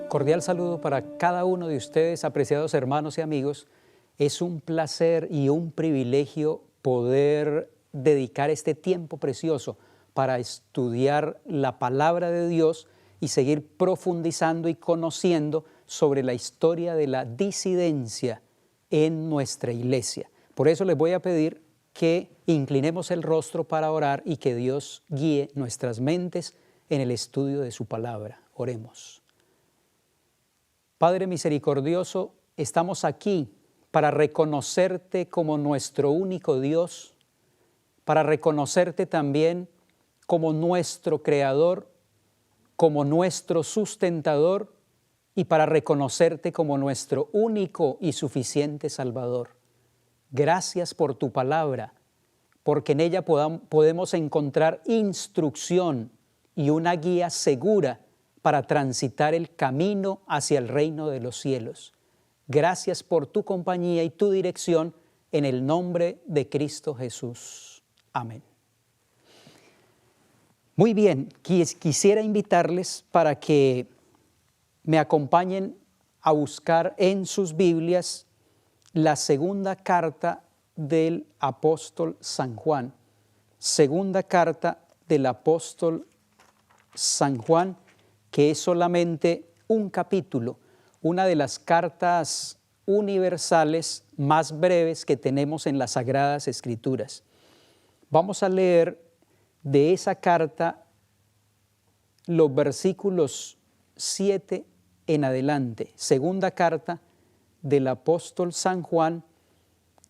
Cordial saludo para cada uno de ustedes, apreciados hermanos y amigos. Es un placer y un privilegio poder dedicar este tiempo precioso para estudiar la palabra de Dios y seguir profundizando y conociendo sobre la historia de la disidencia en nuestra iglesia. Por eso les voy a pedir que inclinemos el rostro para orar y que Dios guíe nuestras mentes en el estudio de su palabra. Oremos. Padre misericordioso, estamos aquí para reconocerte como nuestro único Dios, para reconocerte también como nuestro Creador, como nuestro sustentador y para reconocerte como nuestro único y suficiente Salvador. Gracias por tu palabra, porque en ella podemos encontrar instrucción y una guía segura para transitar el camino hacia el reino de los cielos. Gracias por tu compañía y tu dirección en el nombre de Cristo Jesús. Amén. Muy bien, quisiera invitarles para que me acompañen a buscar en sus Biblias la segunda carta del apóstol San Juan. Segunda carta del apóstol San Juan, que es solamente un capítulo, una de las cartas universales más breves que tenemos en las Sagradas Escrituras. Vamos a leer de esa carta los versículos 7 en adelante. Segunda carta del apóstol San Juan,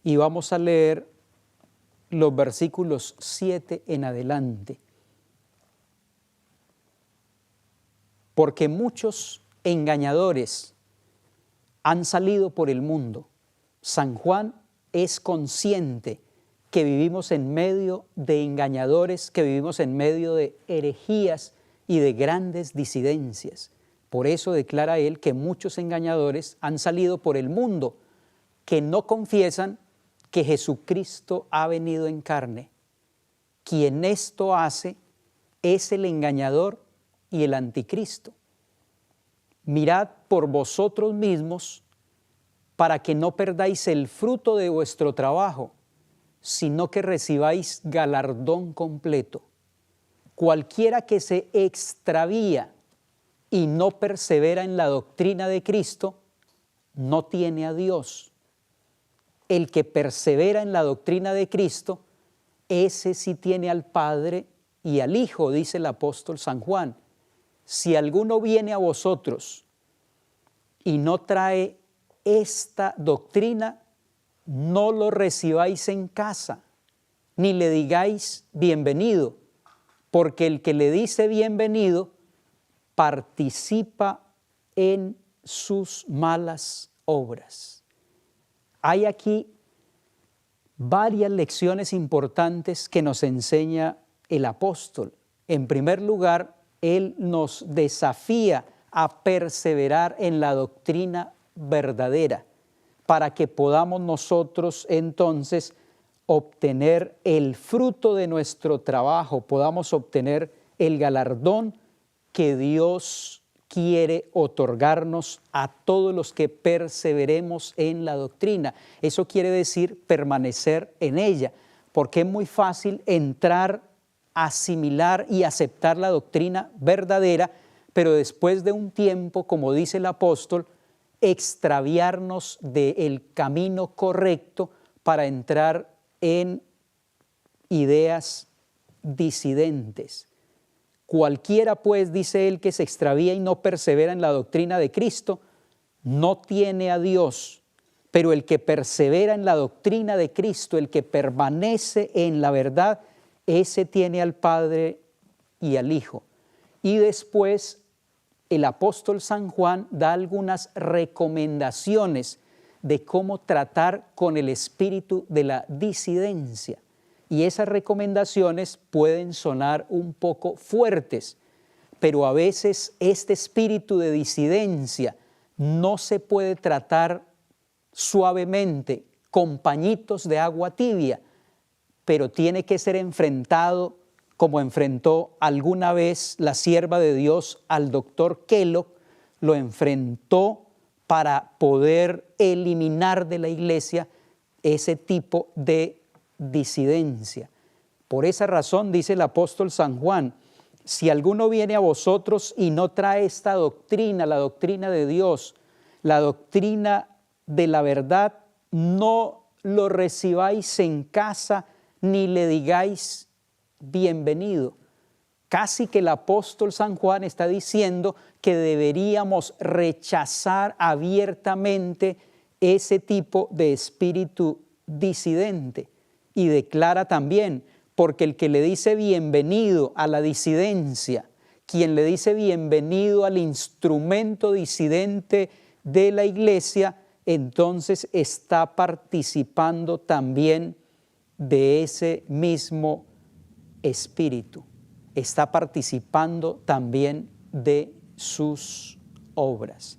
y vamos a leer los versículos 7 en adelante. Porque muchos engañadores han salido por el mundo. San Juan es consciente que vivimos en medio de engañadores, que vivimos en medio de herejías y de grandes disidencias. Por eso declara él que muchos engañadores han salido por el mundo, que no confiesan que Jesucristo ha venido en carne. Quien esto hace es el engañador y el anticristo. Mirad por vosotros mismos para que no perdáis el fruto de vuestro trabajo, sino que recibáis galardón completo. Cualquiera que se extravía y no persevera en la doctrina de Cristo, no tiene a Dios. El que persevera en la doctrina de Cristo, ese sí tiene al Padre y al Hijo, dice el apóstol San Juan. Si alguno viene a vosotros y no trae esta doctrina, no lo recibáis en casa, ni le digáis bienvenido, porque el que le dice bienvenido participa en sus malas obras. Hay aquí varias lecciones importantes que nos enseña el apóstol. En primer lugar, él nos desafía a perseverar en la doctrina verdadera para que podamos nosotros entonces obtener el fruto de nuestro trabajo, podamos obtener el galardón que Dios quiere otorgarnos a todos los que perseveremos en la doctrina. Eso quiere decir permanecer en ella, porque es muy fácil entrar, asimilar y aceptar la doctrina verdadera, pero después de un tiempo, como dice el apóstol, extraviarnos del camino correcto para entrar en ideas disidentes. Cualquiera, pues, dice él, que se extravía y no persevera en la doctrina de Cristo, no tiene a Dios. Pero el que persevera en la doctrina de Cristo, el que permanece en la verdad, ese tiene al Padre y al Hijo. Y después el apóstol San Juan da algunas recomendaciones de cómo tratar con el espíritu de la disidencia. Y esas recomendaciones pueden sonar un poco fuertes, pero a veces este espíritu de disidencia no se puede tratar suavemente, con pañitos de agua tibia, pero tiene que ser enfrentado como enfrentó alguna vez la sierva de Dios al doctor Kellogg lo enfrentó para poder eliminar de la iglesia ese tipo de disidencia. Por esa razón dice el apóstol San Juan: si alguno viene a vosotros y no trae esta doctrina, la doctrina de Dios, la doctrina de la verdad, no lo recibáis en casa ni le digáis bienvenido. Casi que el apóstol San Juan está diciendo que deberíamos rechazar abiertamente ese tipo de espíritu disidente. Y declara también: porque el que le dice bienvenido a la disidencia, quien le dice bienvenido al instrumento disidente de la iglesia, entonces está participando también de ese mismo espíritu, está participando también de sus obras.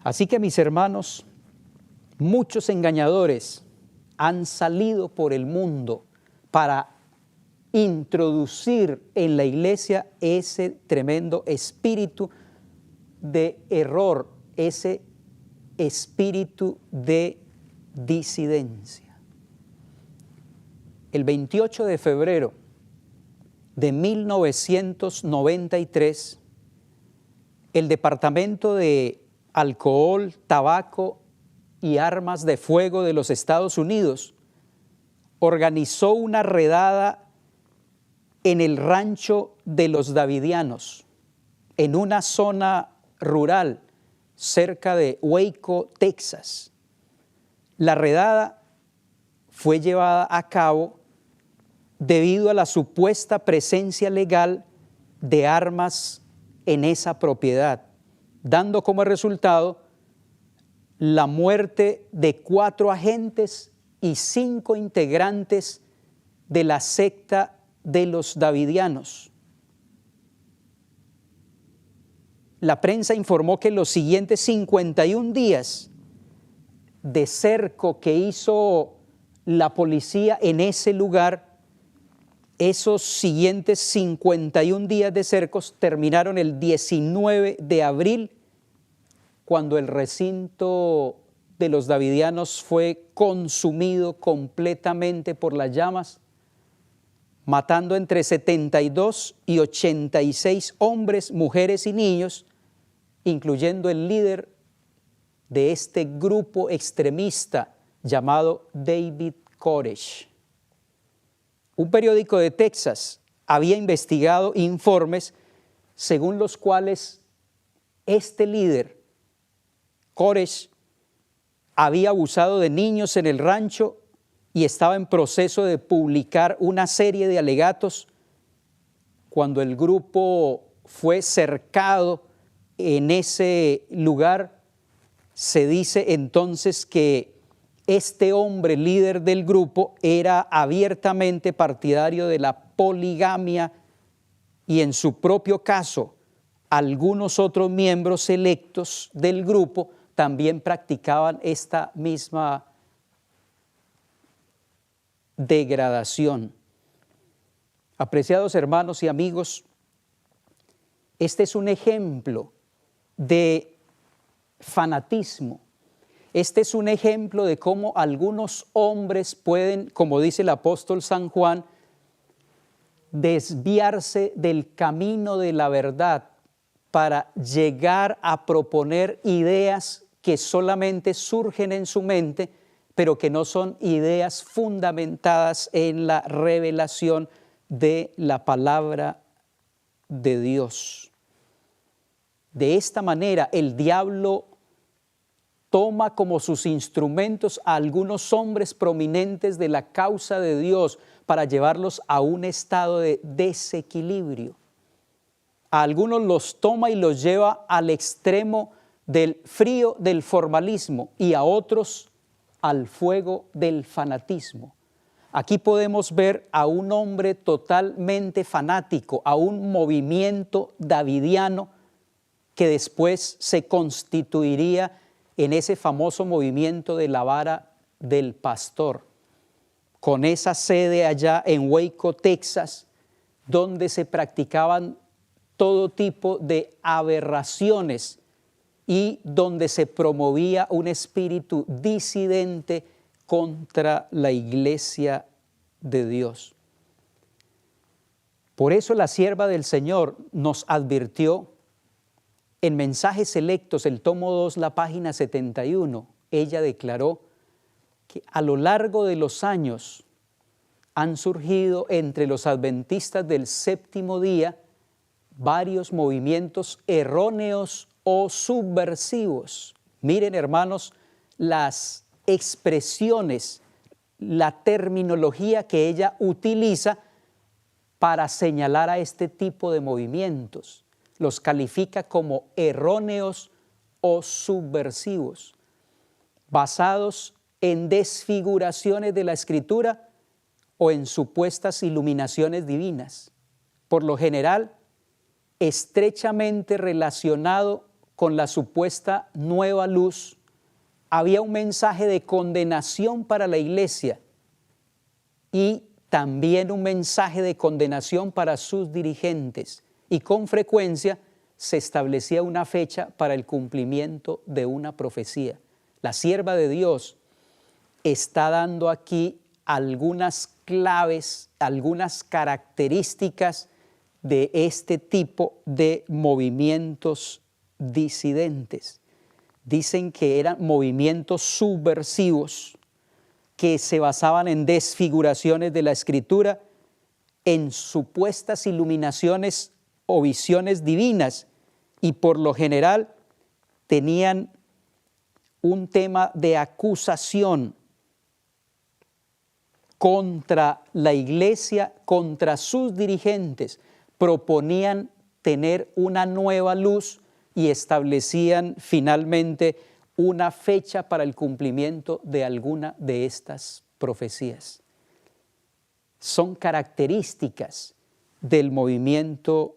Así que, mis hermanos, muchos engañadores han salido por el mundo para introducir en la iglesia ese tremendo espíritu de error, ese espíritu de disidencia. El 28 de febrero de 1993, el Departamento de Alcohol, Tabaco y Armas de Fuego de los Estados Unidos organizó una redada en el rancho de los Davidianos, en una zona rural cerca de Waco, Texas. La redada fue llevada a cabo debido a la supuesta presencia legal de armas en esa propiedad, dando como resultado la muerte de 4 agentes y 5 integrantes de la secta de los Davidianos. La prensa informó que los siguientes 51 días de cerco que hizo la policía en ese lugar, esos siguientes 51 días de cercos terminaron el 19 de abril, cuando el recinto de los Davidianos fue consumido completamente por las llamas, matando entre 72 y 86 hombres, mujeres y niños, incluyendo el líder de este grupo extremista llamado David Koresh. Un periódico de Texas había investigado informes según los cuales este líder, Koresh, había abusado de niños en el rancho y estaba en proceso de publicar una serie de alegatos. Cuando el grupo fue cercado en ese lugar, se dice entonces que este hombre, líder del grupo, era abiertamente partidario de la poligamia y, en su propio caso, algunos otros miembros electos del grupo también practicaban esta misma degradación. Apreciados hermanos y amigos, este es un ejemplo de fanatismo. Este es un ejemplo de cómo algunos hombres pueden, como dice el apóstol San Juan, desviarse del camino de la verdad para llegar a proponer ideas que solamente surgen en su mente, pero que no son ideas fundamentadas en la revelación de la palabra de Dios. De esta manera, el diablo toma como sus instrumentos a algunos hombres prominentes de la causa de Dios para llevarlos a un estado de desequilibrio. A algunos los toma y los lleva al extremo del frío del formalismo y a otros al fuego del fanatismo. Aquí podemos ver a un hombre totalmente fanático, a un movimiento davidiano que después se constituiría en ese famoso movimiento de la vara del pastor, con esa sede allá en Waco, Texas, donde se practicaban todo tipo de aberraciones y donde se promovía un espíritu disidente contra la iglesia de Dios. Por eso la sierva del Señor nos advirtió en Mensajes Selectos, el tomo 2, la página 71. Ella declaró que a lo largo de los años han surgido entre los adventistas del séptimo día varios movimientos erróneos o subversivos. Miren, hermanos, las expresiones, la terminología que ella utiliza para señalar a este tipo de movimientos. Los califica como erróneos o subversivos, basados en desfiguraciones de la Escritura o en supuestas iluminaciones divinas. Por lo general, estrechamente relacionado con la supuesta nueva luz, había un mensaje de condenación para la iglesia y también un mensaje de condenación para sus dirigentes, y con frecuencia se establecía una fecha para el cumplimiento de una profecía. La sierva de Dios está dando aquí algunas claves, algunas características de este tipo de movimientos disidentes. Dicen que eran movimientos subversivos que se basaban en desfiguraciones de la Escritura, en supuestas iluminaciones o visiones divinas, y por lo general tenían un tema de acusación contra la iglesia, contra sus dirigentes. Proponían tener una nueva luz y establecían finalmente una fecha para el cumplimiento de alguna de estas profecías. Son características del movimiento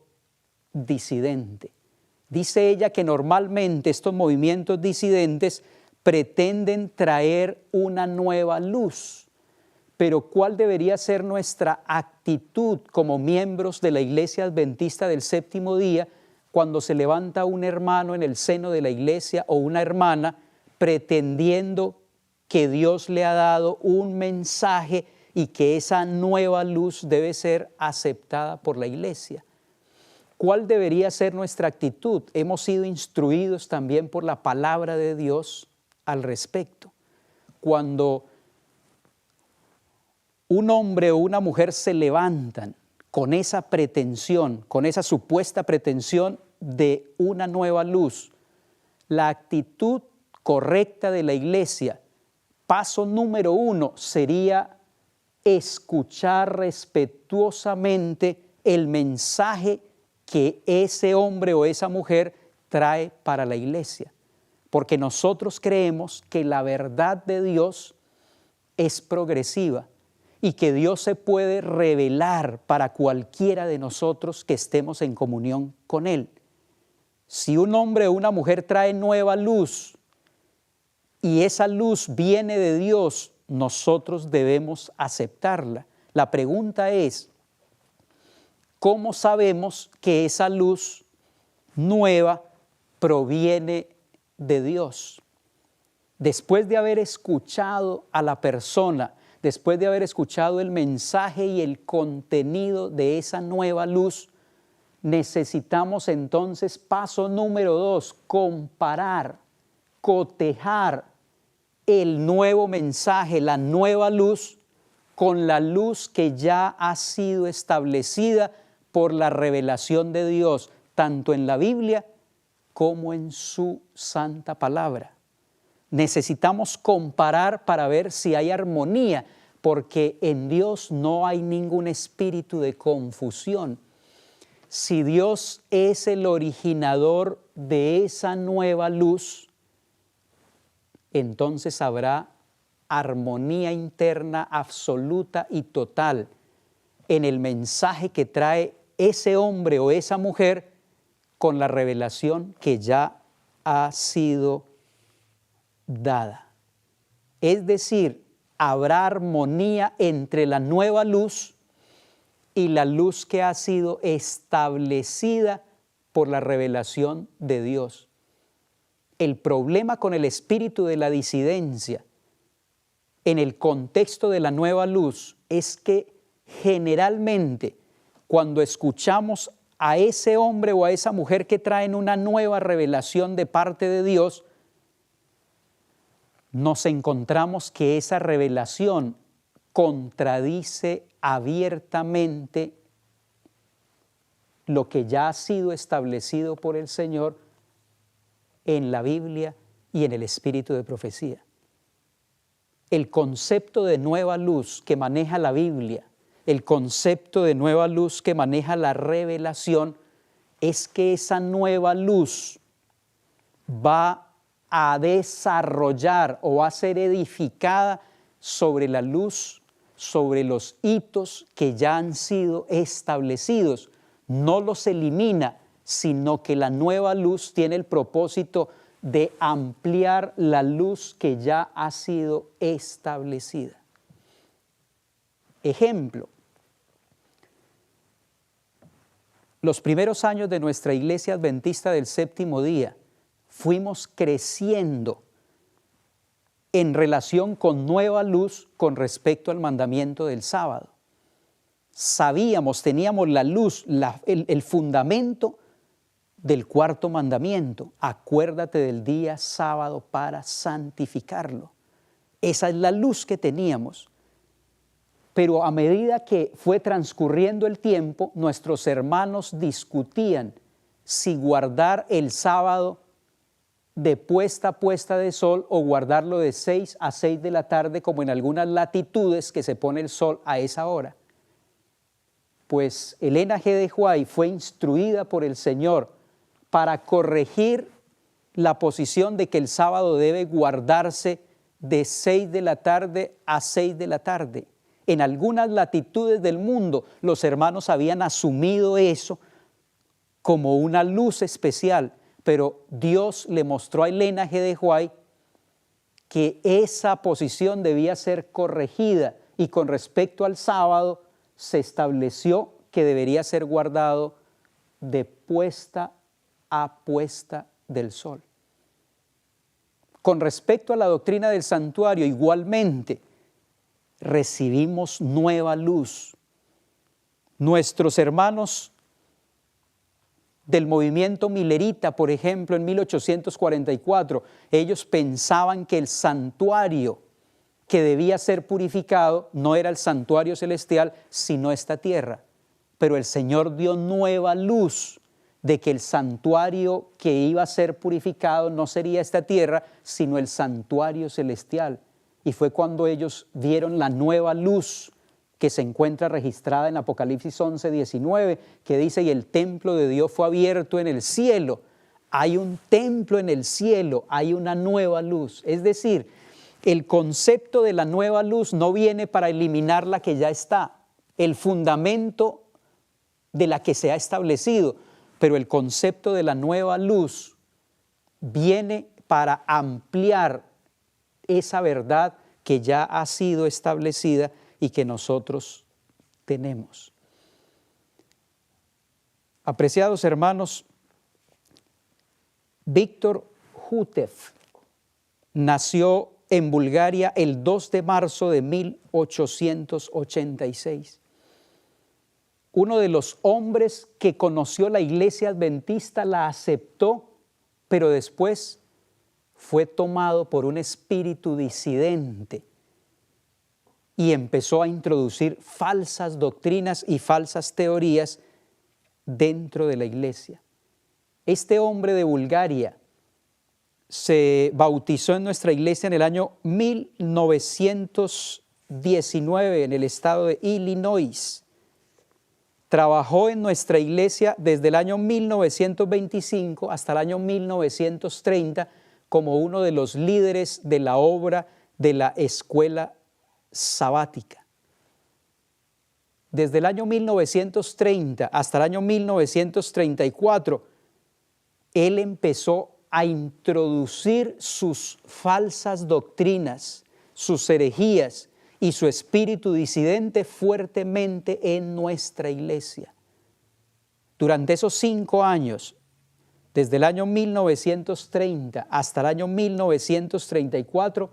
disidente. Dice ella que normalmente estos movimientos disidentes pretenden traer una nueva luz. Pero ¿cuál debería ser nuestra actitud como miembros de la Iglesia Adventista del Séptimo Día cuando se levanta un hermano en el seno de la iglesia o una hermana pretendiendo que Dios le ha dado un mensaje y que esa nueva luz debe ser aceptada por la iglesia? ¿Cuál debería ser nuestra actitud? Hemos sido instruidos también por la palabra de Dios al respecto. Cuando un hombre o una mujer se levantan con esa pretensión, con esa supuesta pretensión de una nueva luz, la actitud correcta de la iglesia, paso número 1, sería escuchar respetuosamente el mensaje que ese hombre o esa mujer trae para la iglesia. Porque nosotros creemos que la verdad de Dios es progresiva y que Dios se puede revelar para cualquiera de nosotros que estemos en comunión con Él. Si un hombre o una mujer trae nueva luz y esa luz viene de Dios, nosotros debemos aceptarla. La pregunta es, ¿cómo sabemos que esa luz nueva proviene de Dios? Después de haber escuchado a la persona, después de haber escuchado el mensaje y el contenido de esa nueva luz, necesitamos entonces, paso número 2, comparar, cotejar el nuevo mensaje, la nueva luz, con la luz que ya ha sido establecida por la revelación de Dios, tanto en la Biblia como en su santa palabra. Necesitamos comparar para ver si hay armonía, porque en Dios no hay ningún espíritu de confusión. Si Dios es el originador de esa nueva luz, entonces habrá armonía interna absoluta y total en el mensaje que trae ese hombre o esa mujer con la revelación que ya ha sido dada. Es decir, habrá armonía entre la nueva luz y la luz que ha sido establecida por la revelación de Dios. El problema con el espíritu de la disidencia en el contexto de la nueva luz es que generalmente cuando escuchamos a ese hombre o a esa mujer que traen una nueva revelación de parte de Dios, nos encontramos que esa revelación contradice abiertamente lo que ya ha sido establecido por el Señor en la Biblia y en el espíritu de profecía. El concepto de nueva luz que maneja la Biblia, el concepto de nueva luz que maneja la revelación, es que esa nueva luz va a desarrollar o va a ser edificada sobre la luz, sobre los hitos que ya han sido establecidos. No los elimina, sino que la nueva luz tiene el propósito de ampliar la luz que ya ha sido establecida. Ejemplo, los primeros años de nuestra Iglesia Adventista del Séptimo Día fuimos creciendo en relación con nueva luz con respecto al mandamiento del sábado. Sabíamos, teníamos la luz, el fundamento del cuarto mandamiento. Acuérdate del día sábado para santificarlo. Esa es la luz que teníamos. Pero a medida que fue transcurriendo el tiempo, nuestros hermanos discutían si guardar el sábado de puesta a puesta de sol o guardarlo de 6 a 6 de la tarde, como en algunas latitudes que se pone el sol a esa hora. Pues Elena G. de White fue instruida por el Señor para corregir la posición de que el sábado debe guardarse de 6 de la tarde a 6 de la tarde. En algunas latitudes del mundo los hermanos habían asumido eso como una luz especial, pero Dios le mostró a Elena G. de White que esa posición debía ser corregida y con respecto al sábado se estableció que debería ser guardado de puesta a puesta del sol. Con respecto a la doctrina del santuario, igualmente recibimos nueva luz. Nuestros hermanos del movimiento milerita, por ejemplo, en 1844, ellos pensaban que el santuario que debía ser purificado no era el santuario celestial, sino esta tierra. Pero el Señor dio nueva luz de que el santuario que iba a ser purificado no sería esta tierra, sino el santuario celestial. Y fue cuando ellos vieron la nueva luz que se encuentra registrada en Apocalipsis 11:19, que dice, y el templo de Dios fue abierto en el cielo. Hay un templo en el cielo, hay una nueva luz. Es decir, el concepto de la nueva luz no viene para eliminar la que ya está, el fundamento de la que se ha establecido, pero el concepto de la nueva luz viene para ampliar esa verdad que ya ha sido establecida y que nosotros tenemos. Apreciados hermanos, Víctor Hutef nació en Bulgaria el 2 de marzo de 1886. Uno de los hombres que conoció la Iglesia Adventista la aceptó, pero después fue tomado por un espíritu disidente y empezó a introducir falsas doctrinas y falsas teorías dentro de la iglesia. Este hombre de Bulgaria se bautizó en nuestra iglesia en el año 1919 en el estado de Illinois. Trabajó en nuestra iglesia desde el año 1925 hasta el año 1930 como uno de los líderes de la obra de la escuela sabática. Desde el año 1930 hasta el año 1934, él empezó a introducir sus falsas doctrinas, sus herejías y su espíritu disidente fuertemente en nuestra iglesia. Durante esos 5 años, Desde el año 1930 hasta el año 1934,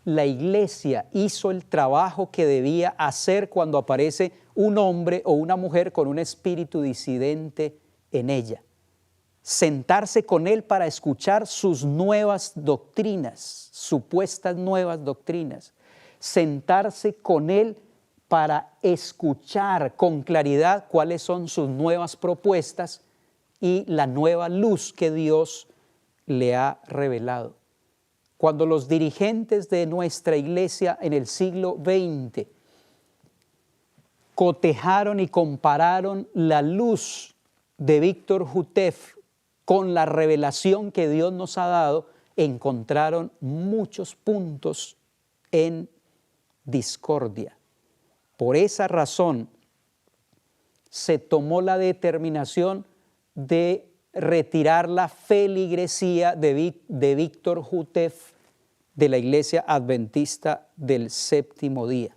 la iglesia hizo el trabajo que debía hacer cuando aparece un hombre o una mujer con un espíritu disidente en ella. Sentarse con él para escuchar sus nuevas doctrinas, supuestas nuevas doctrinas. Sentarse con él para escuchar con claridad cuáles son sus nuevas propuestas y la nueva luz que Dios le ha revelado. Cuando los dirigentes de nuestra iglesia en el siglo XX cotejaron y compararon la luz de Víctor Jutef con la revelación que Dios nos ha dado, encontraron muchos puntos en discordia. Por esa razón se tomó la determinación de retirar la feligresía de Víctor Jutef de la Iglesia Adventista del Séptimo Día.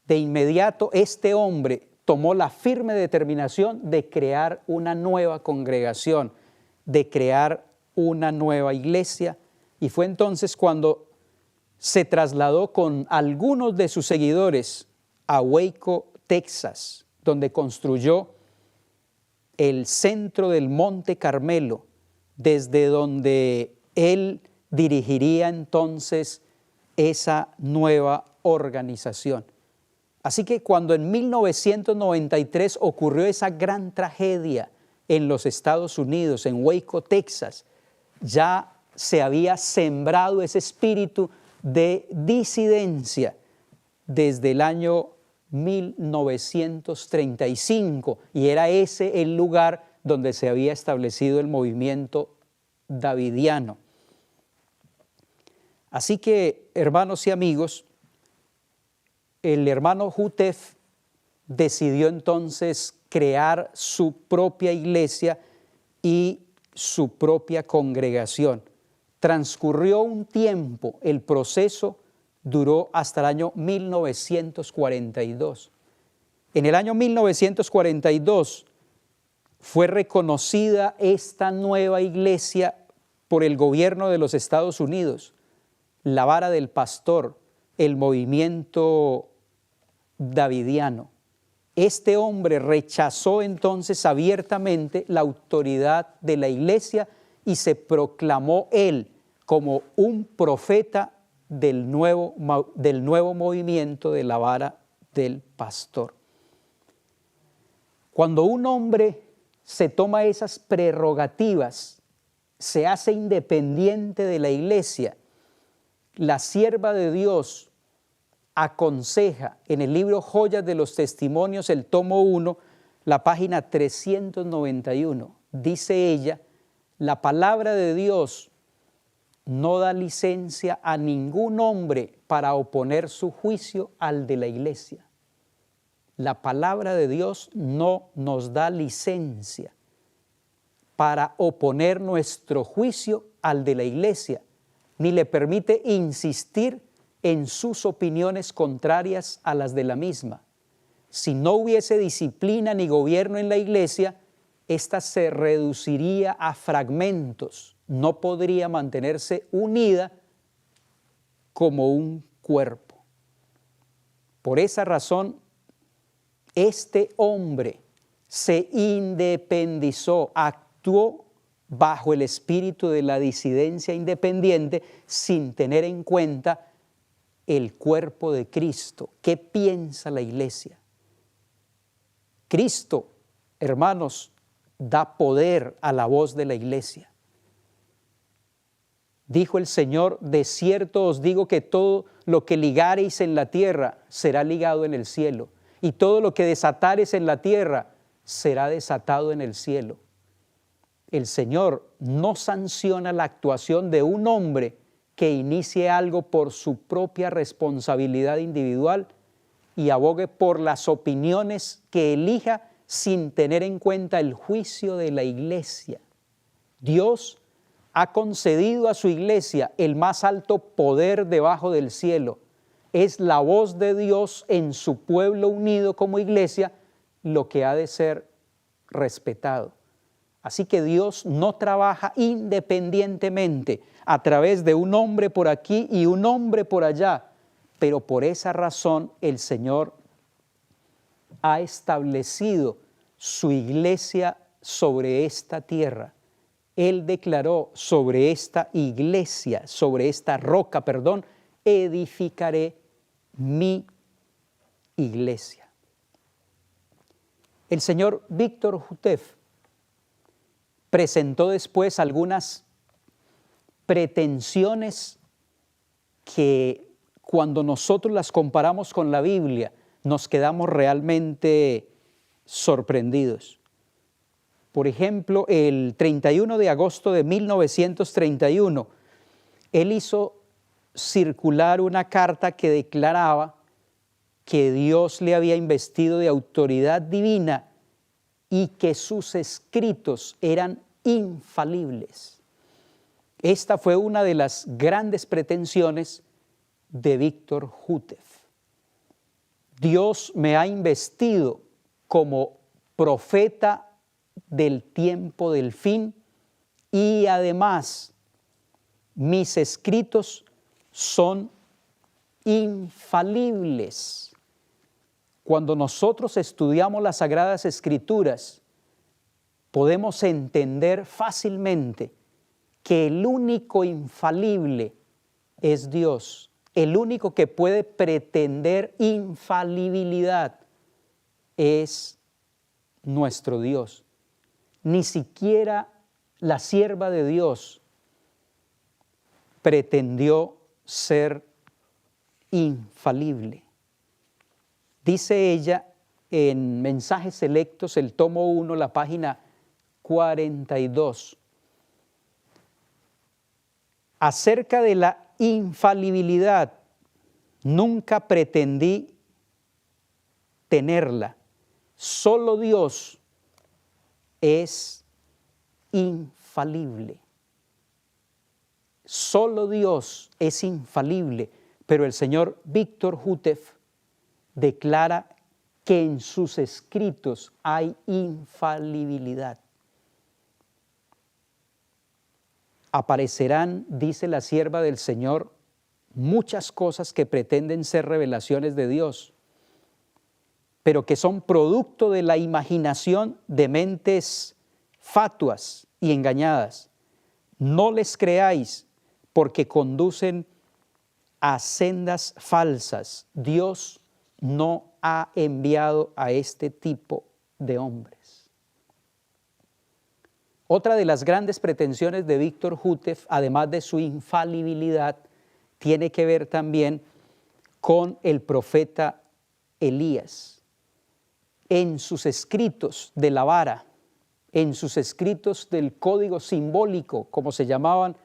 De inmediato este hombre tomó la firme determinación de crear una nueva congregación, de crear una nueva iglesia, y fue entonces cuando se trasladó con algunos de sus seguidores a Waco, Texas, donde construyó el centro del Monte Carmelo, desde donde él dirigiría entonces esa nueva organización. Así que cuando en 1993 ocurrió esa gran tragedia en los Estados Unidos, en Waco, Texas, ya se había sembrado ese espíritu de disidencia desde el año 1935, y era ese el lugar donde se había establecido el movimiento davidiano. Así que, hermanos y amigos, el hermano Jutef decidió entonces crear su propia iglesia y su propia congregación. Transcurrió un tiempo, el proceso duró hasta el año 1942. En el año 1942 fue reconocida esta nueva iglesia por el gobierno de los Estados Unidos, la vara del pastor, el movimiento davidiano. Este hombre rechazó entonces abiertamente la autoridad de la iglesia y se proclamó él como un profeta del nuevo movimiento de la vara del pastor. Cuando un hombre se toma esas prerrogativas, se hace independiente de la iglesia, la sierva de Dios aconseja en el libro Joyas de los Testimonios, el tomo 1, la página 391, dice ella: la palabra de Dios no da licencia a ningún hombre para oponer su juicio al de la iglesia. La palabra de Dios no nos da licencia para oponer nuestro juicio al de la iglesia, ni le permite insistir en sus opiniones contrarias a las de la misma. Si no hubiese disciplina ni gobierno en la iglesia, ésta se reduciría a fragmentos, no podría mantenerse unida como un cuerpo. Por esa razón, este hombre se independizó, actuó bajo el espíritu de la disidencia independiente sin tener en cuenta el cuerpo de Cristo. ¿Qué piensa la iglesia? Cristo, hermanos, da poder a la voz de la iglesia. Dijo el Señor: de cierto os digo que todo lo que ligareis en la tierra será ligado en el cielo, y todo lo que desatareis en la tierra será desatado en el cielo. El Señor no sanciona la actuación de un hombre que inicie algo por su propia responsabilidad individual y abogue por las opiniones que elija sin tener en cuenta el juicio de la iglesia. Dios ha concedido a su iglesia el más alto poder debajo del cielo. Es la voz de Dios en su pueblo unido como iglesia lo que ha de ser respetado. Así que Dios no trabaja independientemente a través de un hombre por aquí y un hombre por allá, pero por esa razón el Señor ha establecido su iglesia sobre esta tierra. Él declaró sobre esta iglesia, sobre esta roca, edificaré mi iglesia. El señor Víctor Jutef presentó después algunas pretensiones que cuando nosotros las comparamos con la Biblia nos quedamos realmente sorprendidos. Por ejemplo, el 31 de agosto de 1931, él hizo circular una carta que declaraba que Dios le había investido de autoridad divina y que sus escritos eran infalibles. Esta fue una de las grandes pretensiones de Víctor Jutef. Dios me ha investido como profeta del tiempo del fin y además mis escritos son infalibles. Cuando nosotros estudiamos las Sagradas Escrituras, podemos entender fácilmente que el único infalible es Dios. El único que puede pretender infalibilidad es nuestro Dios. Ni siquiera la sierva de Dios pretendió ser infalible. Dice ella en Mensajes Selectos, el tomo 1, la página 42. Acerca de la infalibilidad, nunca pretendí tenerla. Solo Dios es infalible. Solo Dios es infalible, pero el señor Víctor Jutef declara que en sus escritos hay infalibilidad. Aparecerán, dice la sierva del Señor, muchas cosas que pretenden ser revelaciones de Dios, pero que son producto de la imaginación de mentes fatuas y engañadas. No les creáis, porque conducen a sendas falsas. Dios no ha enviado a este tipo de hombres. Otra de las grandes pretensiones de Víctor Jutef, además de su infalibilidad, tiene que ver también con el profeta Elías. En sus escritos de la vara, en sus escritos del código simbólico, como se llamaban,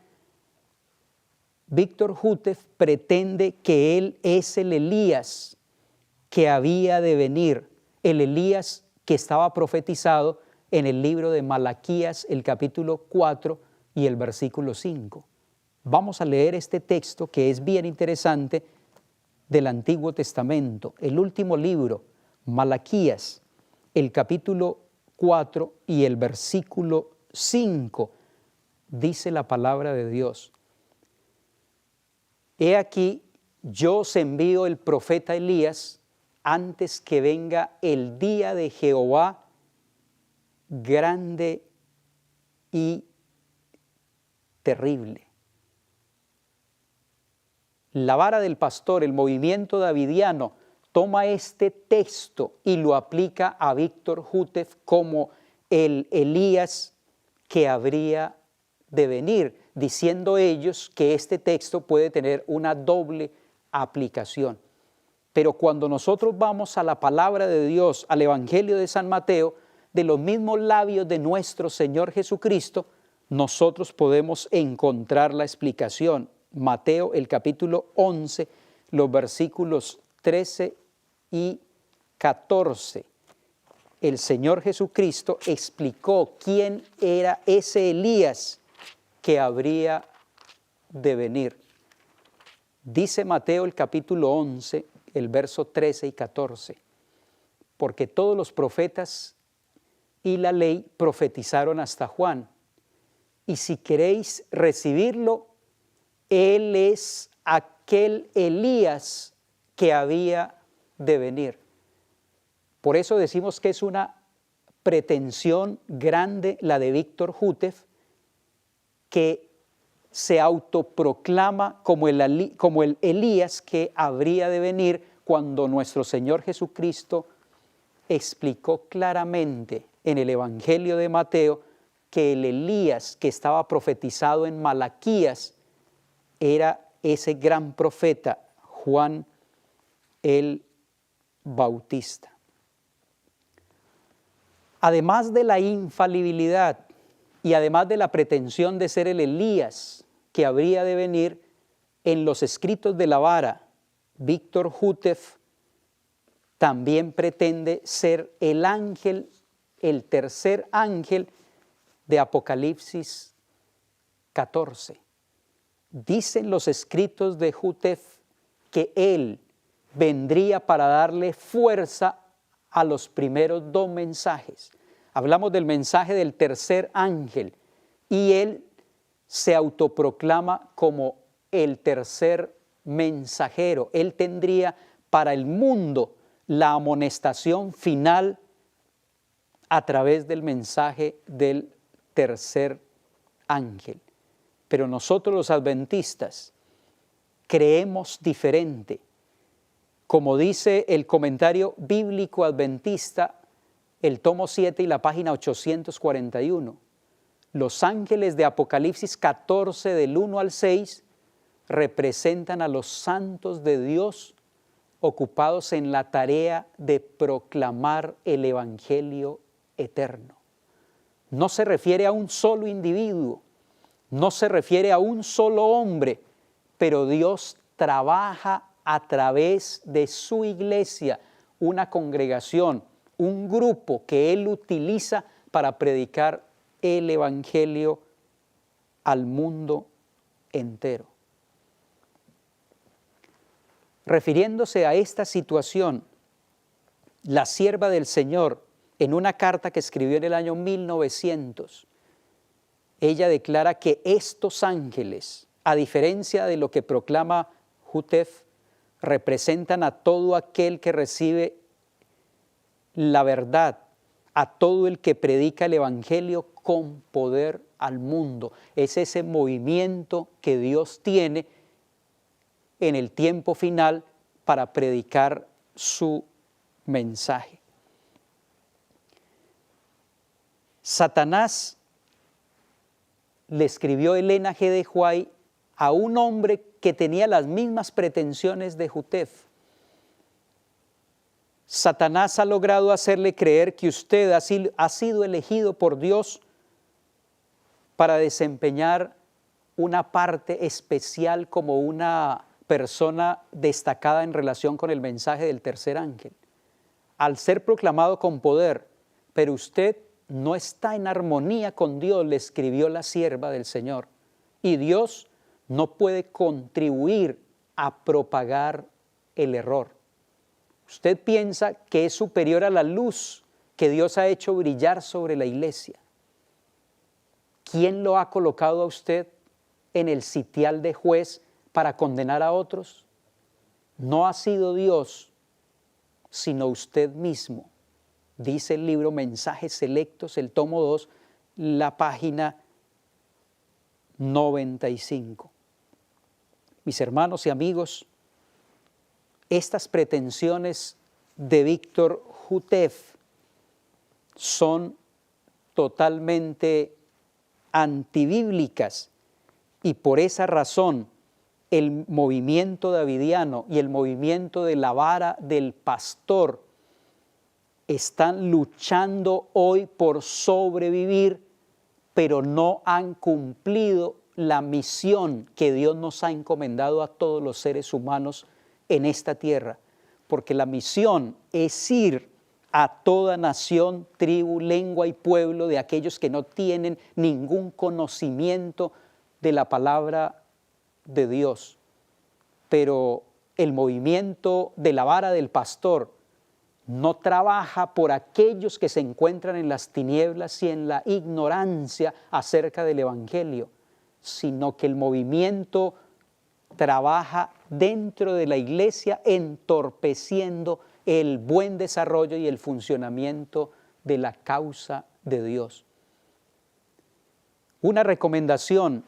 Víctor Jutef pretende que él es el Elías que había de venir, el Elías que estaba profetizado en el libro de Malaquías, el capítulo 4 y el versículo 5. Vamos a leer este texto que es bien interesante del Antiguo Testamento, el último libro, Malaquías, el capítulo 4 y el versículo 5, dice la palabra de Dios. He aquí, yo os envío el profeta Elías antes que venga el día de Jehová grande y terrible. La vara del pastor, el movimiento davidiano, toma este texto y lo aplica a Víctor Jutef como el Elías que habría de venir, diciendo ellos que este texto puede tener una doble aplicación. Pero cuando nosotros vamos a la palabra de Dios, al Evangelio de San Mateo, de los mismos labios de nuestro Señor Jesucristo, nosotros podemos encontrar la explicación. Mateo, el capítulo 11, los versículos 13 y 14. El Señor Jesucristo explicó quién era ese Elías que habría de venir. Dice Mateo, el capítulo 11, el verso 13 y 14. Porque todos los profetas y la ley profetizaron hasta Juan. Y si queréis recibirlo, él es aquel Elías que había de venir. Por eso decimos que es una pretensión grande la de Víctor Hútef, que se autoproclama como el Elías que habría de venir, cuando nuestro Señor Jesucristo explicó claramente en el Evangelio de Mateo que el Elías que estaba profetizado en Malaquías era ese gran profeta, Juan el Bautista. Además de la infalibilidad y además de la pretensión de ser el Elías que habría de venir, en los escritos de la vara, Víctor Hútef también pretende ser el ángel, el tercer ángel de Apocalipsis 14. Dicen los escritos de Hútef que él vendría para darle fuerza a los primeros dos mensajes. Hablamos del mensaje del tercer ángel y él se autoproclama como el tercer mensajero. Él tendría para el mundo la amonestación final a través del mensaje del tercer ángel. Pero nosotros los adventistas creemos diferente. Como dice el comentario bíblico adventista, el tomo 7 y la página 841, los ángeles de Apocalipsis 14 del 1 al 6 representan a los santos de Dios ocupados en la tarea de proclamar el Evangelio eterno. No se refiere a un solo individuo, no se refiere a un solo hombre, pero Dios trabaja a través de su iglesia, una congregación, un grupo que Él utiliza para predicar el Evangelio al mundo entero. Refiriéndose a esta situación, la sierva del Señor, en una carta que escribió en el año 1900, ella declara que estos ángeles, a diferencia de lo que proclama Hútef, representan a todo aquel que recibe la verdad, a todo el que predica el Evangelio con poder al mundo. Es ese movimiento que Dios tiene en el tiempo final para predicar su mensaje. Satanás le escribió Elena G. de White a un hombre que tenía las mismas pretensiones de Hútef. Satanás ha logrado hacerle creer que usted ha sido elegido por Dios para desempeñar una parte especial como una persona destacada en relación con el mensaje del tercer ángel. Al ser proclamado con poder, pero usted no está en armonía con Dios, le escribió la sierva del Señor. Y Dios no puede contribuir a propagar el error. Usted piensa que es superior a la luz que Dios ha hecho brillar sobre la iglesia. ¿Quién lo ha colocado a usted en el sitial de juez para condenar a otros? No ha sido Dios, sino usted mismo. Dice el libro Mensajes Selectos, el tomo 2, la página 95. Mis hermanos y amigos, estas pretensiones de Víctor Hútef son totalmente antibíblicas y por esa razón el movimiento davidiano y el movimiento de la vara del pastor están luchando hoy por sobrevivir, pero no han cumplido la misión que Dios nos ha encomendado a todos los seres humanos en esta tierra, porque la misión es ir a toda nación, tribu, lengua y pueblo de aquellos que no tienen ningún conocimiento de la palabra de Dios. Pero el movimiento de la vara del pastor no trabaja por aquellos que se encuentran en las tinieblas y en la ignorancia acerca del Evangelio, sino que el movimiento trabaja dentro de la iglesia entorpeciendo el buen desarrollo y el funcionamiento de la causa de Dios. Una recomendación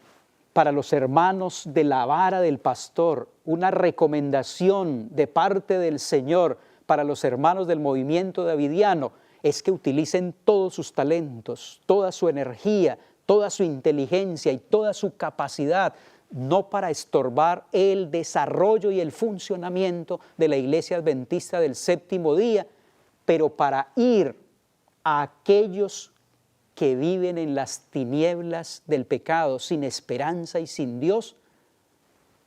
para los hermanos de la vara del pastor, una recomendación de parte del Señor para los hermanos del movimiento davidiano es que utilicen todos sus talentos, toda su energía, toda su inteligencia y toda su capacidad, no para estorbar el desarrollo y el funcionamiento de la Iglesia Adventista del Séptimo Día, pero para ir a aquellos que viven en las tinieblas del pecado, sin esperanza y sin Dios,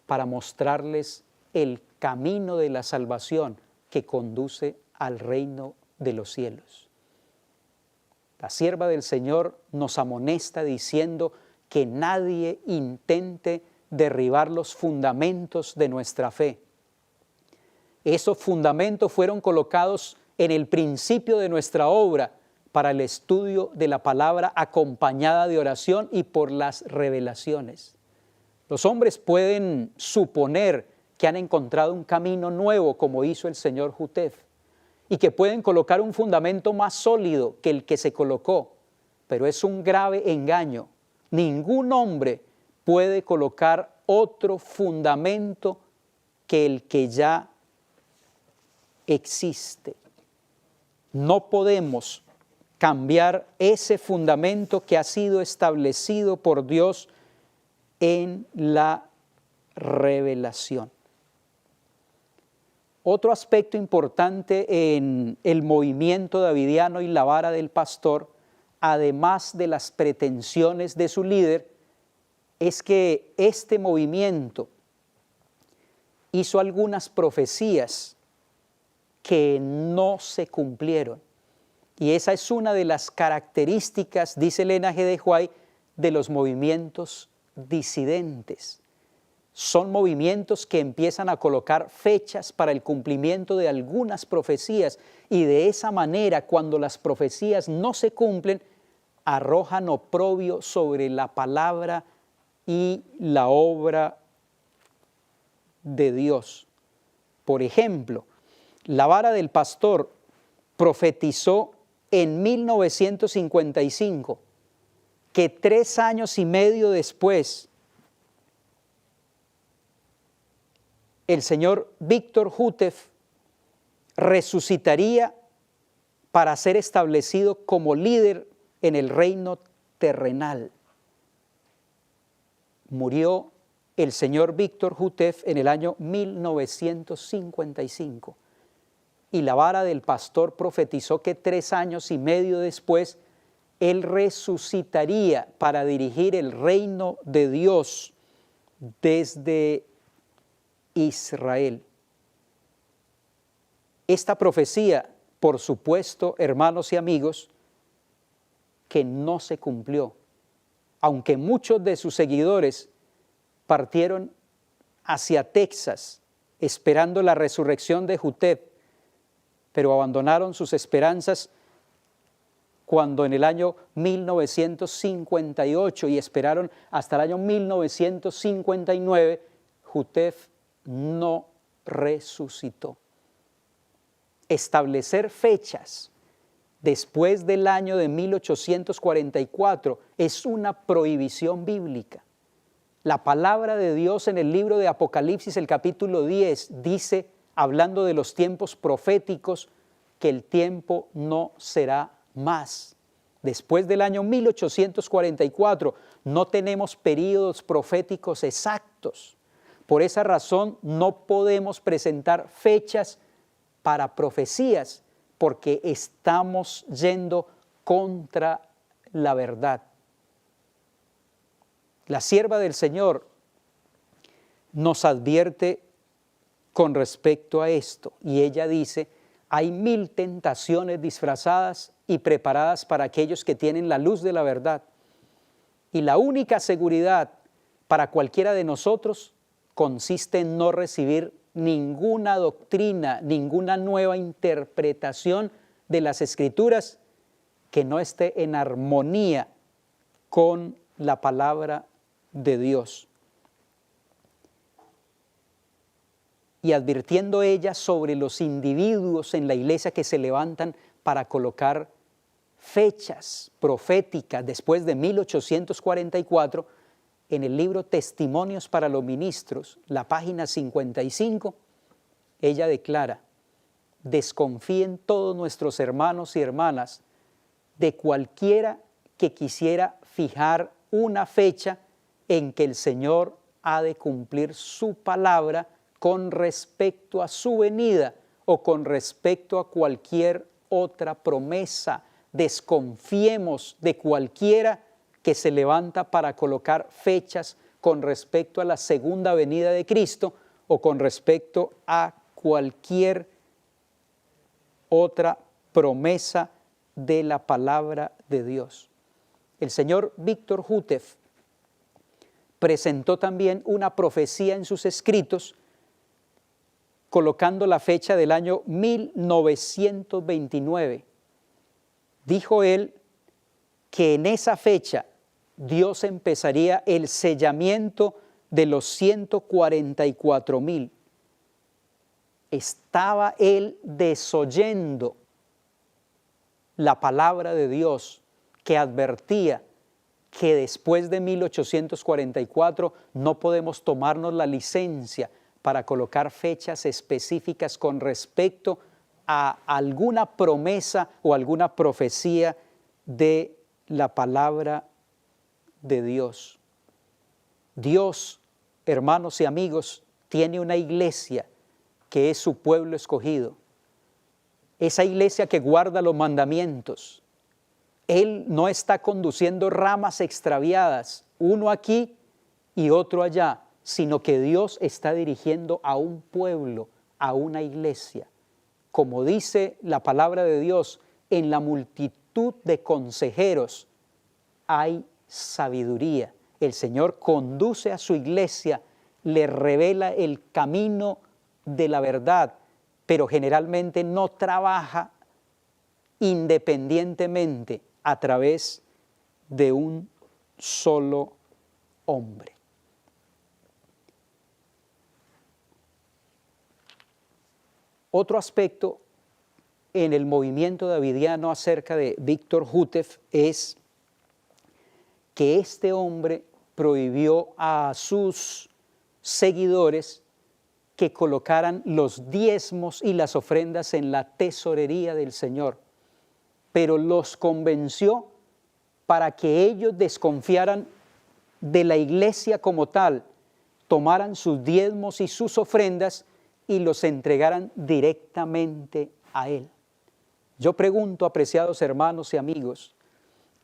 para mostrarles el camino de la salvación que conduce al reino de los cielos. La sierva del Señor nos amonesta diciendo que nadie intente derribar los fundamentos de nuestra fe. Esos fundamentos fueron colocados en el principio de nuestra obra para el estudio de la palabra acompañada de oración y por las revelaciones. Los hombres pueden suponer que han encontrado un camino nuevo, como hizo el señor Jutef, y que pueden colocar un fundamento más sólido que el que se colocó, pero es un grave engaño. Ningún hombre puede colocar otro fundamento que el que ya existe. No podemos cambiar ese fundamento que ha sido establecido por Dios en la revelación. Otro aspecto importante en el movimiento davidiano y la vara del pastor, además de las pretensiones de su líder, es que este movimiento hizo algunas profecías que no se cumplieron. Y esa es una de las características, dice Elena G. de White, de los movimientos disidentes. Son movimientos que empiezan a colocar fechas para el cumplimiento de algunas profecías y de esa manera, cuando las profecías no se cumplen, arrojan oprobio sobre la palabra y la obra de Dios. Por ejemplo, la vara del pastor profetizó en 1955 que 3 años y medio después el señor Víctor Jutef resucitaría para ser establecido como líder en el reino terrenal. Murió el señor Víctor Jutef en el año 1955 y la vara del pastor profetizó que 3 años y medio después él resucitaría para dirigir el reino de Dios desde Israel. Esta profecía, por supuesto, hermanos y amigos, que no se cumplió, aunque muchos de sus seguidores partieron hacia Texas esperando la resurrección de Jutef, pero abandonaron sus esperanzas cuando en el año 1958 y esperaron hasta el año 1959, Jutef no resucitó. Establecer fechas después del año de 1844 es una prohibición bíblica. La palabra de Dios en el libro de Apocalipsis, el capítulo 10, dice, hablando de los tiempos proféticos, que el tiempo no será más. Después del año 1844 no tenemos períodos proféticos exactos. Por esa razón no podemos presentar fechas para profecías porque estamos yendo contra la verdad. La sierva del Señor nos advierte con respecto a esto y ella dice, hay 1000 tentaciones disfrazadas y preparadas para aquellos que tienen la luz de la verdad. Y la única seguridad para cualquiera de nosotros consiste en no recibir ninguna doctrina, ninguna nueva interpretación de las Escrituras que no esté en armonía con la palabra de Dios. Y advirtiendo ella sobre los individuos en la iglesia que se levantan para colocar fechas proféticas después de 1844, en el libro Testimonios para los Ministros, la página 55, ella declara: desconfíen todos nuestros hermanos y hermanas de cualquiera que quisiera fijar una fecha en que el Señor ha de cumplir su palabra con respecto a su venida o con respecto a cualquier otra promesa. Desconfiemos de cualquiera que se levanta para colocar fechas con respecto a la segunda venida de Cristo o con respecto a cualquier otra promesa de la palabra de Dios. El señor Víctor Houteff presentó también una profecía en sus escritos colocando la fecha del año 1929. Dijo él que en esa fecha Dios empezaría el sellamiento de los 144,000. Estaba él desoyendo la palabra de Dios que advertía que después de 1844 no podemos tomarnos la licencia para colocar fechas específicas con respecto a alguna promesa o alguna profecía de la palabra de Dios. Dios, hermanos y amigos, tiene una iglesia que es su pueblo escogido. Esa iglesia que guarda los mandamientos. Él no está conduciendo ramas extraviadas, uno aquí y otro allá, sino que Dios está dirigiendo a un pueblo, a una iglesia. Como dice la palabra de Dios, en la multitud de consejeros hay sabiduría. El Señor conduce a su iglesia, le revela el camino de la verdad, pero generalmente no trabaja independientemente a través de un solo hombre. Otro aspecto en el movimiento davidiano acerca de Víctor Houteff es que este hombre prohibió a sus seguidores que colocaran los diezmos y las ofrendas en la tesorería del Señor, pero los convenció para que ellos desconfiaran de la iglesia como tal, tomaran sus diezmos y sus ofrendas y los entregaran directamente a Él. Yo pregunto, apreciados hermanos y amigos,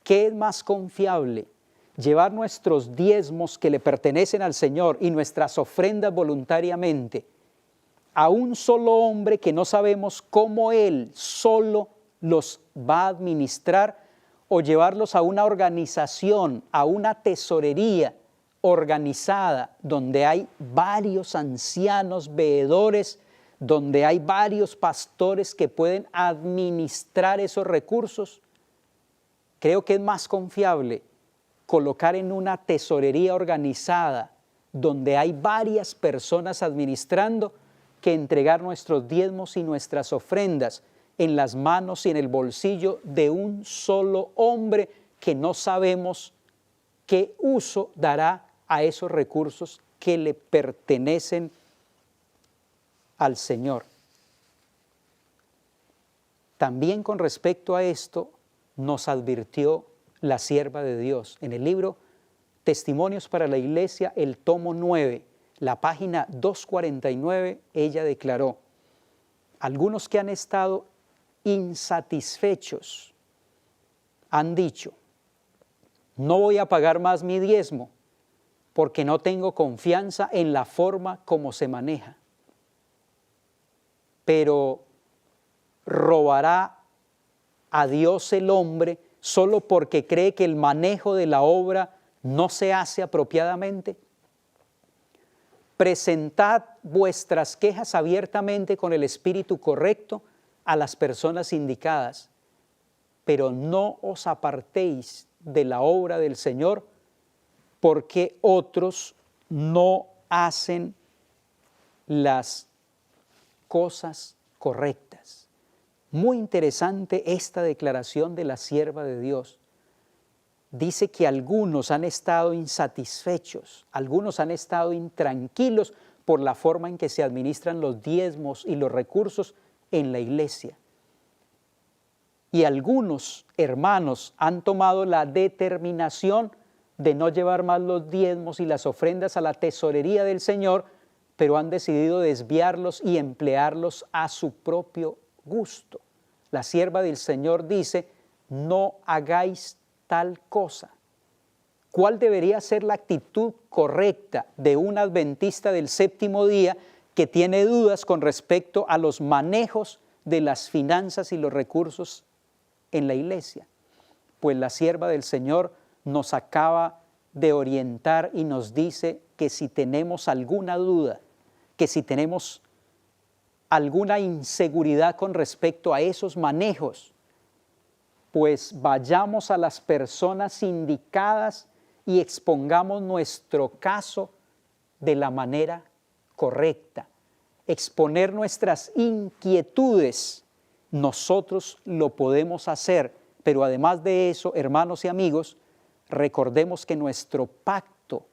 ¿qué es más confiable? ¿Llevar nuestros diezmos que le pertenecen al Señor y nuestras ofrendas voluntariamente a un solo hombre que no sabemos cómo Él solo los va a administrar, o llevarlos a una organización, a una tesorería organizada donde hay varios ancianos veedores, donde hay varios pastores que pueden administrar esos recursos? Creo que es más confiable colocar en una tesorería organizada donde hay varias personas administrando que entregar nuestros diezmos y nuestras ofrendas en las manos y en el bolsillo de un solo hombre que no sabemos qué uso dará a esos recursos que le pertenecen al Señor. También con respecto a esto nos advirtió la sierva de Dios. En el libro Testimonios para la Iglesia, el tomo 9, la página 249, ella declaró: algunos que han estado insatisfechos han dicho, no voy a pagar más mi diezmo porque no tengo confianza en la forma como se maneja. Pero ¿robará a Dios el hombre solo porque cree que el manejo de la obra no se hace apropiadamente? presentad vuestras quejas abiertamente con el espíritu correcto a las personas indicadas, pero no os apartéis de la obra del Señor, porque otros no hacen las cosas correctas. Muy interesante esta declaración de la sierva de Dios. Dice que algunos han estado insatisfechos, algunos han estado intranquilos por la forma en que se administran los diezmos y los recursos en la iglesia. Y algunos hermanos han tomado la determinación de no llevar más los diezmos y las ofrendas a la tesorería del Señor, pero han decidido desviarlos y emplearlos a su propio gusto. La sierva del Señor dice, no hagáis tal cosa. ¿Cuál debería ser la actitud correcta de un adventista del séptimo día que tiene dudas con respecto a los manejos de las finanzas y los recursos en la iglesia? Pues la sierva del Señor nos acaba de orientar y nos dice que si tenemos alguna duda, que si tenemos alguna inseguridad con respecto a esos manejos, pues vayamos a las personas indicadas y expongamos nuestro caso de la manera correcta. Exponer nuestras inquietudes, nosotros lo podemos hacer, pero además de eso, hermanos y amigos, recordemos que nuestro pacto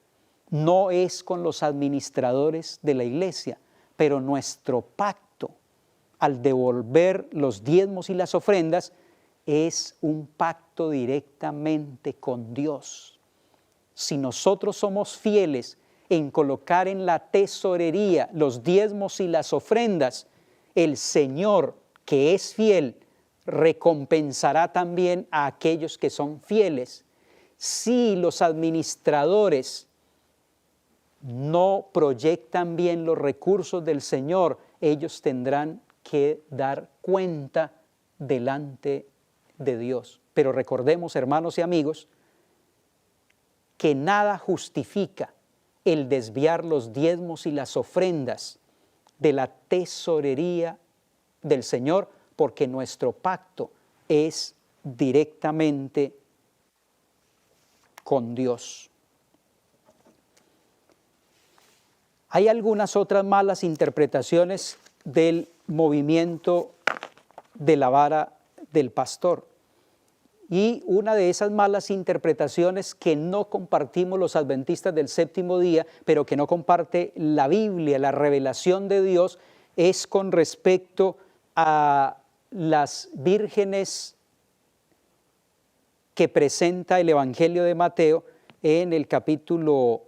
no es con los administradores de la iglesia, pero nuestro pacto al devolver los diezmos y las ofrendas es un pacto directamente con Dios. Si nosotros somos fieles en colocar en la tesorería los diezmos y las ofrendas, el Señor, que es fiel, recompensará también a aquellos que son fieles. Si los administradores no proyectan bien los recursos del Señor, ellos tendrán que dar cuenta delante de Dios. Pero recordemos, hermanos y amigos, que nada justifica el desviar los diezmos y las ofrendas de la tesorería del Señor, porque nuestro pacto es directamente con Dios. Hay algunas otras malas interpretaciones del movimiento de la vara del pastor. Y una de esas malas interpretaciones que no compartimos los adventistas del séptimo día, pero que no comparte la Biblia, la revelación de Dios, es con respecto a las vírgenes que presenta el Evangelio de Mateo en el capítulo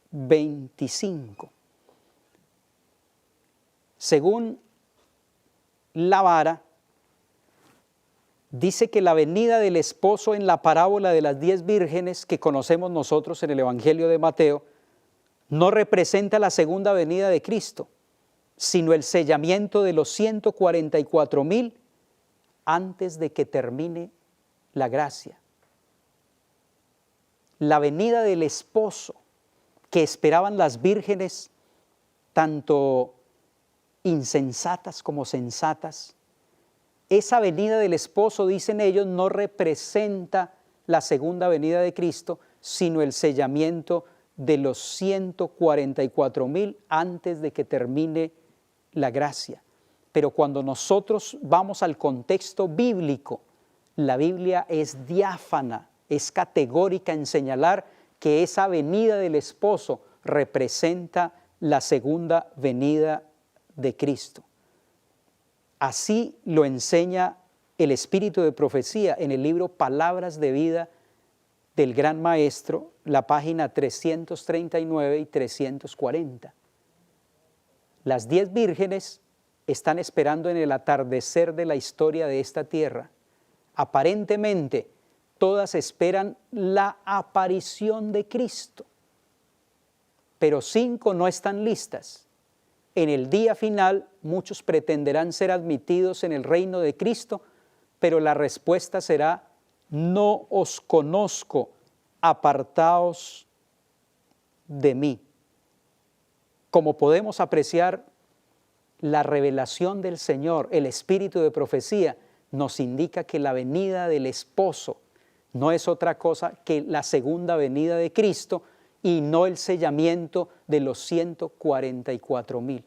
25. Según la vara, dice que la venida del esposo en la parábola de las 10 vírgenes que conocemos nosotros en el Evangelio de Mateo no representa la segunda venida de Cristo, sino el sellamiento de los 144,000 antes de que termine la gracia. La venida del esposo que esperaban las vírgenes, tanto insensatas como sensatas, esa venida del esposo, dicen ellos, no representa la segunda venida de Cristo, sino el sellamiento de los 144,000 antes de que termine la gracia. Pero cuando nosotros vamos al contexto bíblico, la Biblia es diáfana, es categórica en señalar que esa venida del esposo representa la segunda venida de Cristo. Así lo enseña el espíritu de profecía en el libro Palabras de Vida del Gran Maestro, la página 339 y 340. Las 10 vírgenes están esperando en el atardecer de la historia de esta tierra. Aparentemente, todas esperan la aparición de Cristo, pero 5 no están listas. En el día final, muchos pretenderán ser admitidos en el reino de Cristo, pero la respuesta será: no os conozco, apartaos de mí. como podemos apreciar, la revelación del Señor, el espíritu de profecía, nos indica que la venida del esposo no es otra cosa que la segunda venida de Cristo y no el sellamiento de los 144,000.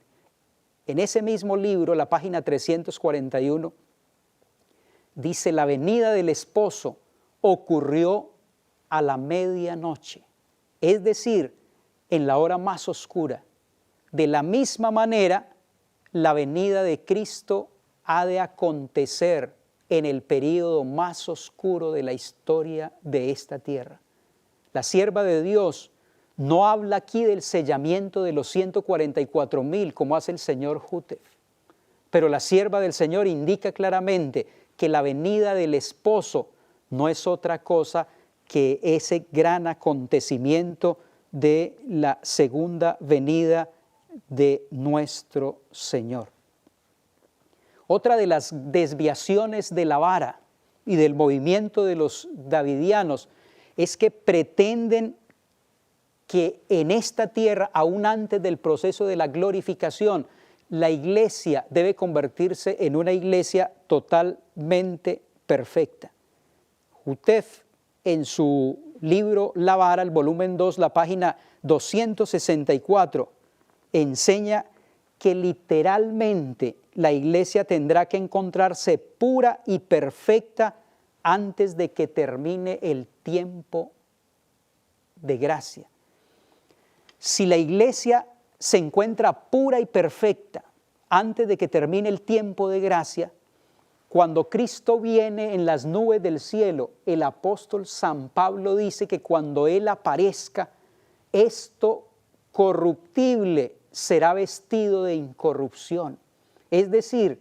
En ese mismo libro, la página 341, dice: la venida del esposo ocurrió a la medianoche, es decir, en la hora más oscura. De la misma manera, la venida de Cristo ha de acontecer en el período más oscuro de la historia de esta tierra. La sierva de Dios no habla aquí del sellamiento de los 144,000 como hace el señor Jutef, pero la sierva del Señor indica claramente que la venida del esposo no es otra cosa que ese gran acontecimiento de la segunda venida de nuestro Señor. Otra de las desviaciones de la vara y del movimiento de los davidianos es que pretenden que en esta tierra, aún antes del proceso de la glorificación, la iglesia debe convertirse en una iglesia totalmente perfecta. Jutef, en su libro La Vara, el volumen 2, la página 264, enseña que literalmente la iglesia tendrá que encontrarse pura y perfecta antes de que termine el tiempo de gracia. Si la iglesia se encuentra pura y perfecta antes de que termine el tiempo de gracia, cuando Cristo viene en las nubes del cielo, el apóstol San Pablo dice que cuando Él aparezca, esto corruptible será vestido de incorrupción. Es decir,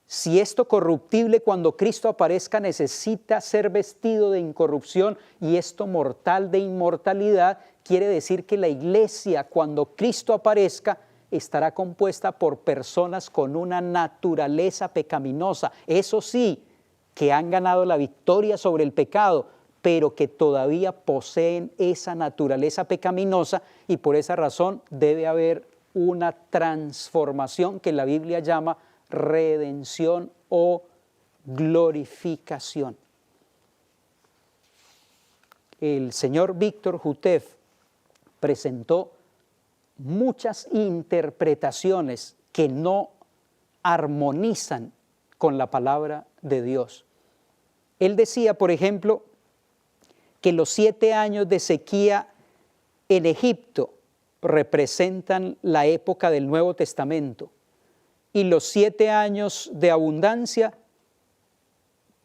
si esto corruptible cuando Cristo aparezca necesita ser vestido de incorrupción y esto mortal de inmortalidad, quiere decir que la iglesia cuando Cristo aparezca estará compuesta por personas con una naturaleza pecaminosa. Eso sí, que han ganado la victoria sobre el pecado, pero que todavía poseen esa naturaleza pecaminosa y por esa razón debe haber una transformación que la Biblia llama redención o glorificación. El señor Víctor Jutef presentó muchas interpretaciones que no armonizan con la palabra de Dios. Él decía, por ejemplo, que los 7 años de sequía en Egipto representan la época del Nuevo Testamento y los 7 años de abundancia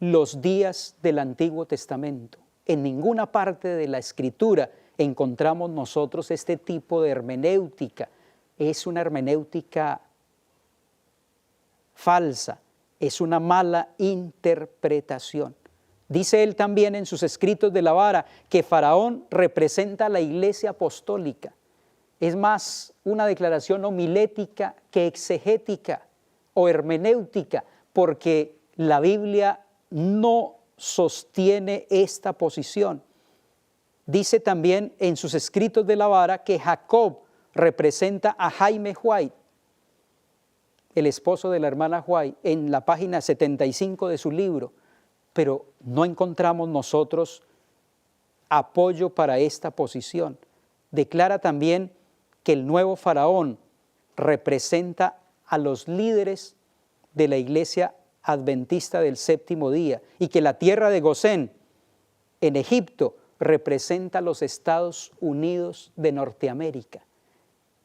los días del Antiguo Testamento. En ninguna parte de la Escritura encontramos nosotros este tipo de hermenéutica. Es una hermenéutica falsa, es una mala interpretación. Dice él también en sus escritos de la vara que Faraón representa a la iglesia apostólica. Es más una declaración homilética que exegética o hermenéutica, porque la Biblia no sostiene esta posición. Dice también en sus escritos de la vara que Jacob representa a Jaime White, el esposo de la hermana White, en la página 75 de su libro, pero no encontramos nosotros apoyo para esta posición. Declara también que el nuevo faraón representa a los líderes de la iglesia adventista del séptimo día y que la tierra de Gosén en Egipto representa a los Estados Unidos de Norteamérica.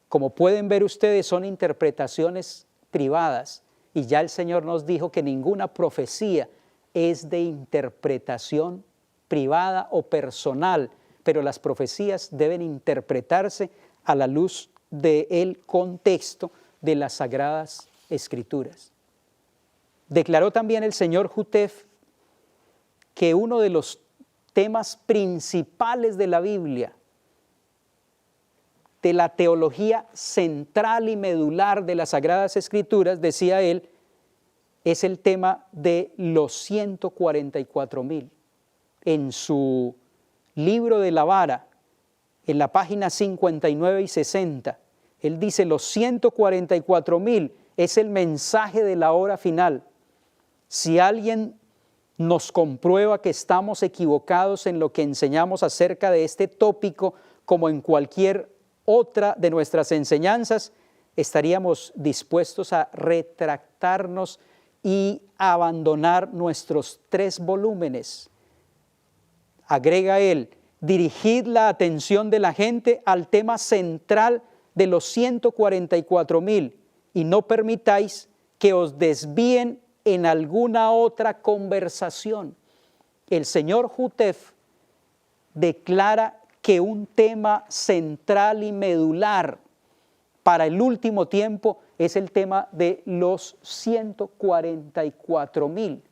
Como pueden ver ustedes, son interpretaciones privadas y ya el Señor nos dijo que ninguna profecía es de interpretación privada o personal, pero las profecías deben interpretarse a la luz del contexto de las Sagradas Escrituras. Declaró también el señor Jutef que uno de los temas principales de la Biblia, de la teología central y medular de las Sagradas Escrituras, decía él, es el tema de los 144,000. En su libro de la vara, en la página 59 y 60, Él dice, los 144,000 es el mensaje de la hora final. Si alguien nos comprueba que estamos equivocados en lo que enseñamos acerca de este tópico, como en cualquier otra de nuestras enseñanzas, estaríamos dispuestos a retractarnos y abandonar nuestros 3 volúmenes. Agrega él, dirigid la atención de la gente al tema central de los 144,000 y no permitáis que os desvíen en alguna otra conversación. El señor Jutef declara que un tema central y medular para el último tiempo es el tema de los 144,000.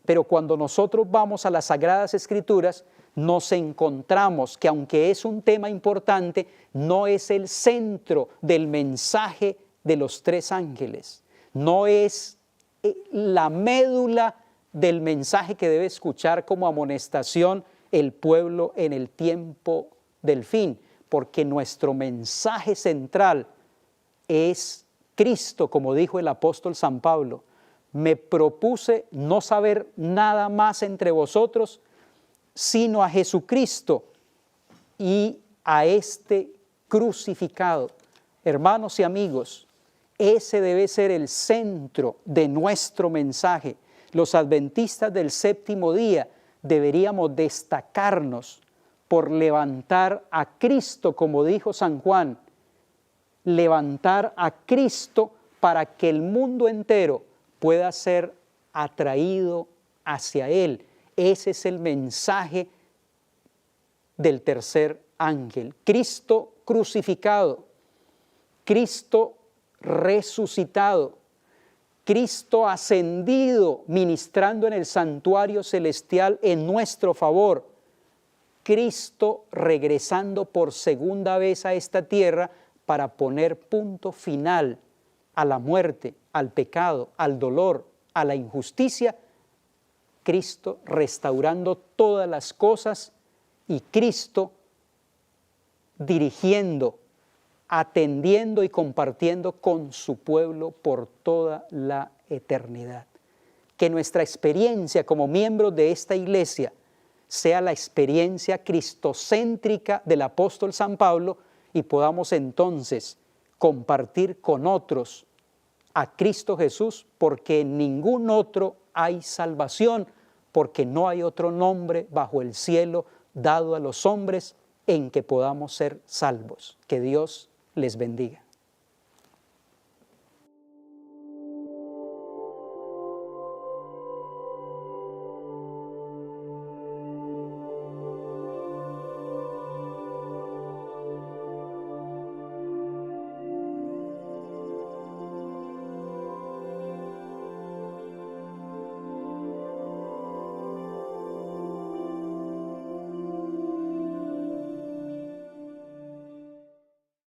Pero cuando nosotros vamos a las Sagradas Escrituras, nos encontramos que aunque es un tema importante, no es el centro del mensaje de los 3 ángeles. No es la médula del mensaje que debe escuchar como amonestación el pueblo en el tiempo del fin, porque nuestro mensaje central es Cristo, como dijo el apóstol San Pablo. Me propuse no saber nada más entre vosotros, sino a Jesucristo y a este crucificado. Hermanos y amigos, ese debe ser el centro de nuestro mensaje. Los adventistas del séptimo día deberíamos destacarnos por levantar a Cristo, como dijo San Juan, levantar a Cristo para que el mundo entero pueda ser atraído hacia Él. Ese es el mensaje del tercer ángel. Cristo crucificado, Cristo resucitado, Cristo ascendido, ministrando en el santuario celestial en nuestro favor, Cristo regresando por segunda vez a esta tierra para poner punto final a la muerte, al pecado, al dolor, a la injusticia. Cristo restaurando todas las cosas y Cristo dirigiendo, atendiendo y compartiendo con su pueblo por toda la eternidad. Que nuestra experiencia como miembros de esta iglesia sea la experiencia cristocéntrica del apóstol San Pablo y podamos entonces compartir con otros a Cristo Jesús, porque en ningún otro hay salvación, porque no hay otro nombre bajo el cielo dado a los hombres en que podamos ser salvos. Que Dios les bendiga.